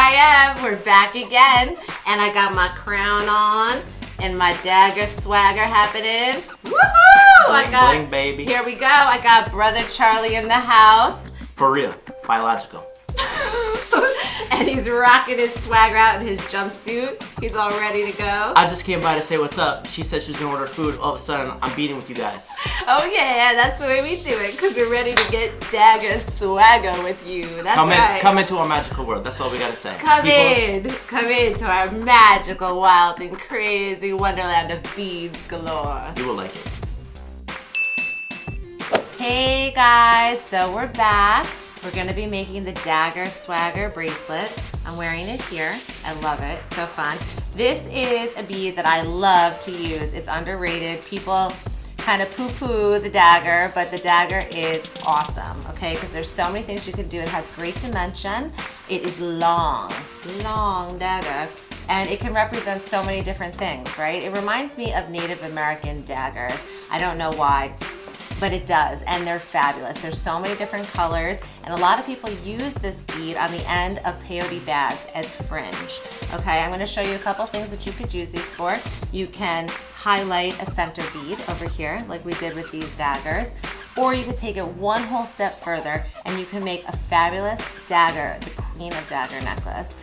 I am. We're back again. And I got my crown on and my Dagger Swagger happening. Woohoo! Bling, bling, baby. Here we go. I got brother Charlie in the house. For real. Biological. And he's rocking his swagger out in his jumpsuit. He's all ready to go. I just came by to say what's up. She said she was going to order food. All of a sudden, I'm beating with you guys. Oh yeah, that's the way we do it, because we're ready to get Dagger Swagger with you. That's right. Come into our magical world. That's all we got to say. Come into our magical, wild, and crazy wonderland of beads galore. You will like it. Hey guys, so we're back. We're going to be making the Dagger Swagger bracelet. I'm wearing it here. I love it. So fun. This is a bead that I love to use. It's underrated. People kind of poo-poo the dagger, but the dagger is awesome, okay? Because there's so many things you can do. It has great dimension. It is long dagger. And it can represent so many different things, right? It reminds me of Native American daggers. I don't know why, but it does, and they're fabulous. There's so many different colors, and a lot of people use this bead on the end of peyote bags as fringe. Okay, I'm gonna show you a couple things that you could use these for. You can highlight a center bead over here, like we did with these daggers, or you could take it one whole step further, and you can make a fabulous dagger, the Queen of Dagger necklace.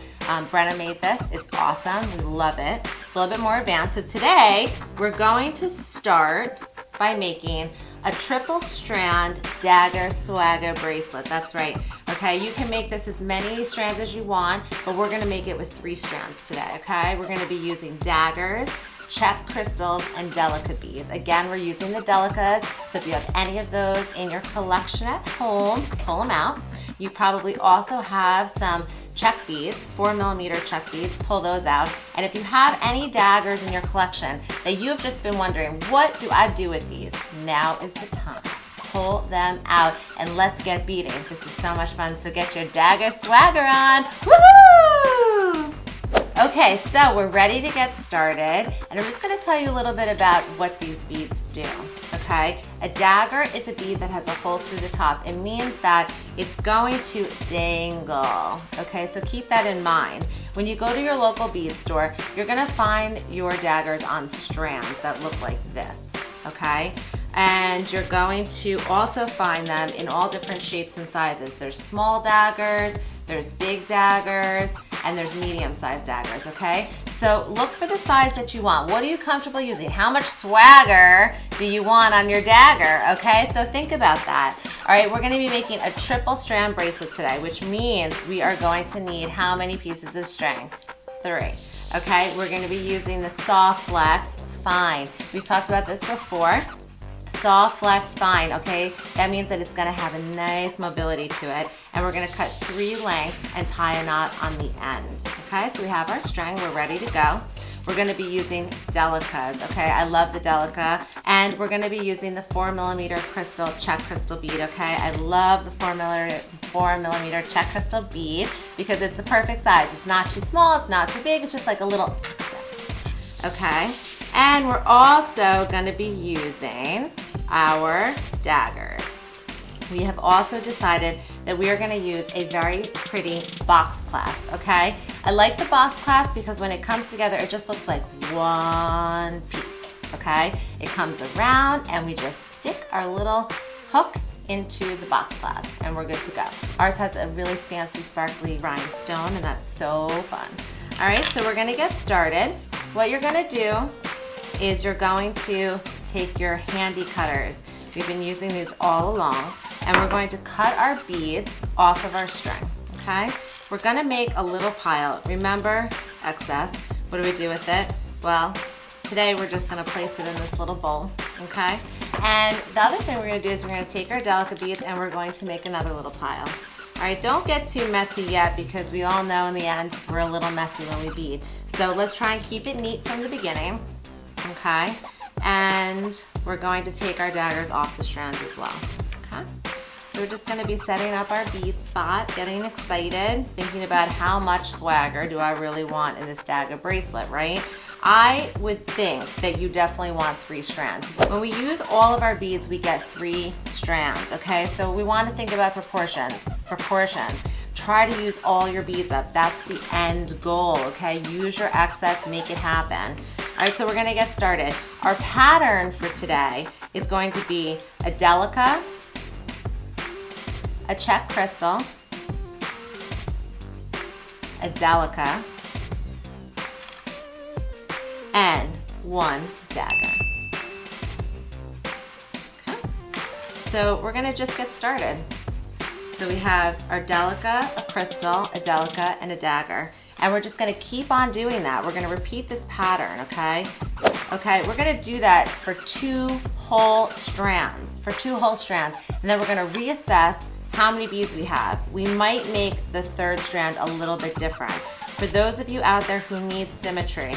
Brenna made this, it's awesome, we love it. It's a little bit more advanced, so today, we're going to start by making a triple strand Dagger Swagger bracelet. That's right. Okay, you can make this as many strands as you want, but we're gonna make it with 3 strands today, okay? We're gonna be using daggers, Czech crystals, and delica beads. Again, we're using the delicas, so if you have any of those in your collection at home, pull them out. You probably also have some Czech beads, 4mm Czech beads, pull those out. And if you have any daggers in your collection that you have just been wondering, what do I do with these? Now is the time. Pull them out and let's get beading. This is so much fun, so get your Dagger Swagger on. Woohoo! Okay, so we're ready to get started, and I'm just gonna tell you a little bit about what these beads do, okay? A dagger is a bead that has a hole through the top. It means that it's going to dangle, okay? So keep that in mind. When you go to your local bead store, you're gonna find your daggers on strands that look like this, okay? And you're going to also find them in all different shapes and sizes. There's small daggers, there's big daggers, and there's medium-sized daggers, okay? So look for the size that you want. What are you comfortable using? How much swagger do you want on your dagger, okay? So think about that. All right, we're gonna be making a triple strand bracelet today, which means we are going to need how many pieces of string? 3, okay? We're gonna be using the Soft Flex Fine. We've talked about this before. Soft Flex Fine, okay? That means that it's gonna have a nice mobility to it. And we're gonna cut 3 lengths and tie a knot on the end, okay? So we have our string, we're ready to go. We're gonna be using delicas, okay? I love the delica. And we're gonna be using the 4mm crystal Czech crystal bead, okay? I love the 4mm Czech crystal bead because it's the perfect size. It's not too small, it's not too big, it's just like a little accent, okay? And we're also gonna be using our daggers. We have also decided that we are gonna use a very pretty box clasp, okay? I like the box clasp because when it comes together, it just looks like one piece, okay? It comes around and we just stick our little hook into the box clasp and we're good to go. Ours has a really fancy sparkly rhinestone and that's so fun. All right, so we're gonna get started. What you're gonna do is you're going to take your handy cutters. We've been using these all along, and we're going to cut our beads off of our string, okay? We're gonna make a little pile. Remember, excess. What do we do with it? Well, today we're just gonna place it in this little bowl, okay? And the other thing we're gonna do is we're gonna take our delicate beads and we're going to make another little pile. All right, don't get too messy yet because we all know in the end we're a little messy when we bead. So let's try and keep it neat from the beginning. Okay, and we're going to take our daggers off the strands as well, okay? So we're just gonna be setting up our bead spot, getting excited, thinking about how much swagger do I really want in this dagger bracelet, right? I would think that you definitely want 3 strands. When we use all of our beads, we get 3 strands, okay? So we want to think about proportions. try to use all your beads up. That's the end goal, okay? Use your excess, make it happen. All right, so we're gonna get started. Our pattern for today is going to be a delica, a Czech crystal, a delica, and one dagger. Okay. So we're gonna just get started. So we have our delica, a crystal, a delica, and a dagger. And we're just gonna keep on doing that. We're gonna repeat this pattern, okay? Okay, we're gonna do that for 2 whole strands, and then we're gonna reassess how many beads we have. We might make the 3rd strand a little bit different. For those of you out there who need symmetry,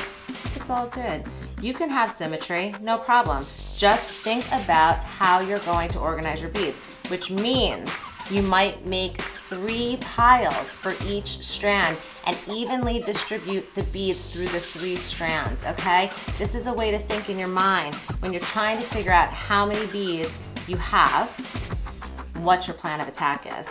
it's all good. You can have symmetry, no problem. Just think about how you're going to organize your beads, which means you might make 3 piles for each strand and evenly distribute the beads through the 3 strands, okay? This is a way to think in your mind when you're trying to figure out how many beads you have, what your plan of attack is.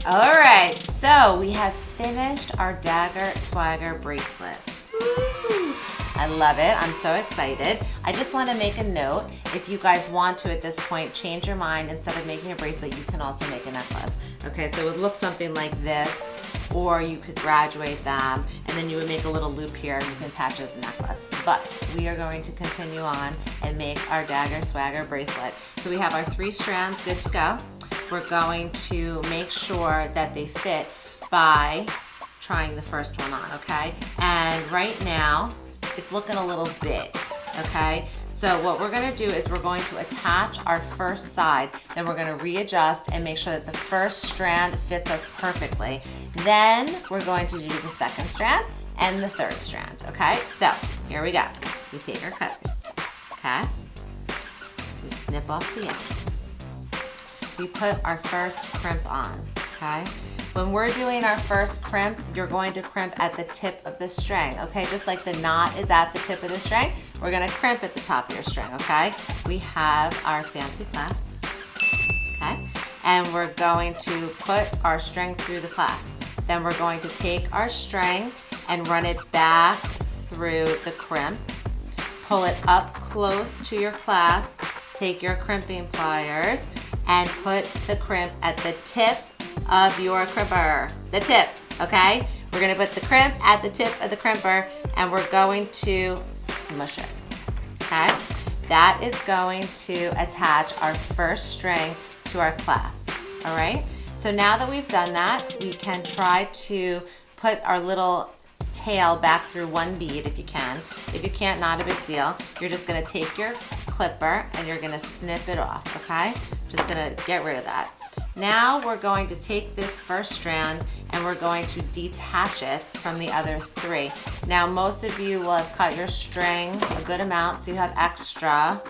All right, so we have finished our Dagger Swagger bracelet. Woo! I love it, I'm so excited. I just wanna make a note, if you guys want to at this point change your mind, instead of making a bracelet, you can also make a necklace. Okay, so it would look something like this, or you could graduate them, and then you would make a little loop here and you can attach it as a necklace. But we are going to continue on and make our Dagger Swagger bracelet. So we have our 3 strands good to go. We're going to make sure that they fit by trying the first one on, okay? And right now, it's looking a little big, okay? So what we're gonna do is we're going to attach our first side, then we're gonna readjust and make sure that the first strand fits us perfectly. Then we're going to do the 2nd strand and the 3rd strand, okay? So here we go. We take our cutters, okay? We snip off the end. We put our first crimp on, okay? When we're doing our first crimp, you're going to crimp at the tip of the string, okay? Just like the knot is at the tip of the string, we're gonna crimp at the top of your string, okay? We have our fancy clasp, okay? And we're going to put our string through the clasp. Then we're going to take our string and run it back through the crimp, pull it up close to your clasp, take your crimping pliers, and put the crimp at the tip of your crimper. The tip, okay? We're gonna put the crimp at the tip of the crimper and we're going to smush it, okay? That is going to attach our first string to our clasp, all right? So now that we've done that, we can try to put our little tail back through 1 bead if you can. If you can't, not a big deal. You're just gonna take your clipper and you're gonna snip it off, okay? Just gonna get rid of that. Now we're going to take this first strand and we're going to detach it from the other 3. Now most of you will have cut your string a good amount, so you have extra,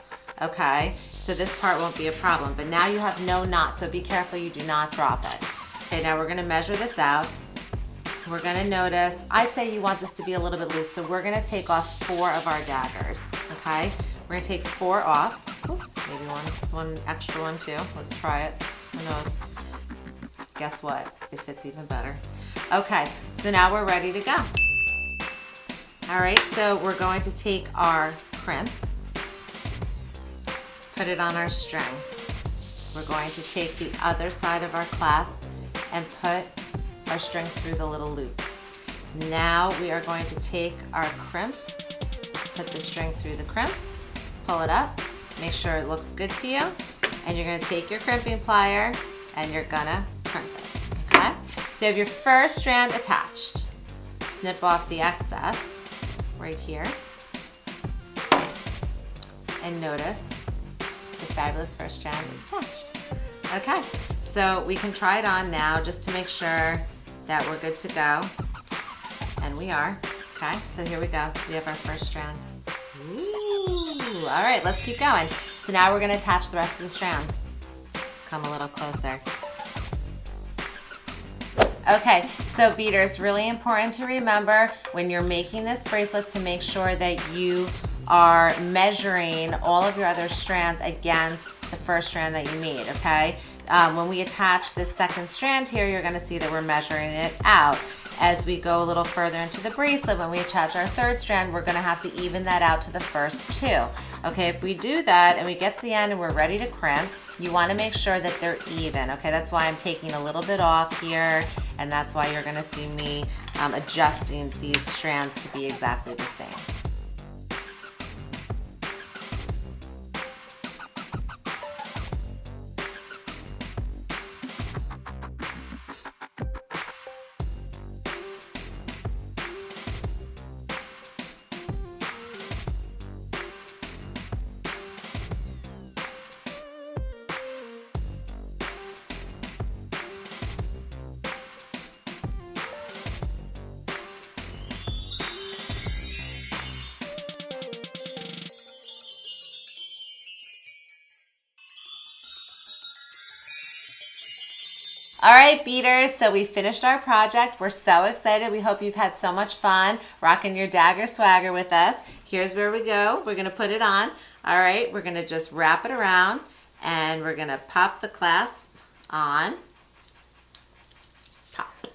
okay? So this part won't be a problem, but now you have no knot, so be careful you do not drop it. Okay, now we're gonna measure this out. We're gonna notice, I'd say you want this to be a little bit loose, so we're gonna take off 4 of our daggers, okay? We're gonna take 4 off. Ooh, maybe one extra one too. Let's try it, who knows? Guess what, it fits even better. Okay, so now we're ready to go. All right, so we're going to take our crimp, put it on our string. We're going to take the other side of our clasp and put our string through the little loop. Now we are going to take our crimp, put the string through the crimp, pull it up, make sure it looks good to you, and you're gonna take your crimping plier and you're gonna crimp it, okay? So you have your first strand attached. Snip off the excess right here. And notice the fabulous first strand is attached. Okay, so we can try it on now just to make sure that we're good to go. And we are. Okay, so here we go. We have our first strand. Ooh, all right, let's keep going. So now we're gonna attach the rest of the strands. Come a little closer. Okay, so beaders, really important to remember when you're making this bracelet to make sure that you are measuring all of your other strands against the first strand that you made, okay? When we attach this second strand here, you're gonna see that we're measuring it out. As we go a little further into the bracelet, when we attach our third strand, we're gonna have to even that out to the first two. Okay, if we do that and we get to the end and we're ready to crimp, you wanna make sure that they're even, okay? That's why I'm taking a little bit off here, and that's why you're gonna see me adjusting these strands to be exactly the same. All right, beaders, so we finished our project. We're so excited. We hope you've had so much fun rocking your Dagger Swagger with us. Here's where we go. We're gonna put it on. All right, we're gonna just wrap it around and we're gonna pop the clasp on. Pop.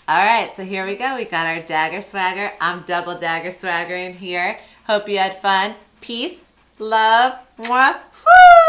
All right, so here we go. We got our Dagger Swagger. I'm double Dagger Swaggering here. Hope you had fun. Peace, love, mwah, woo!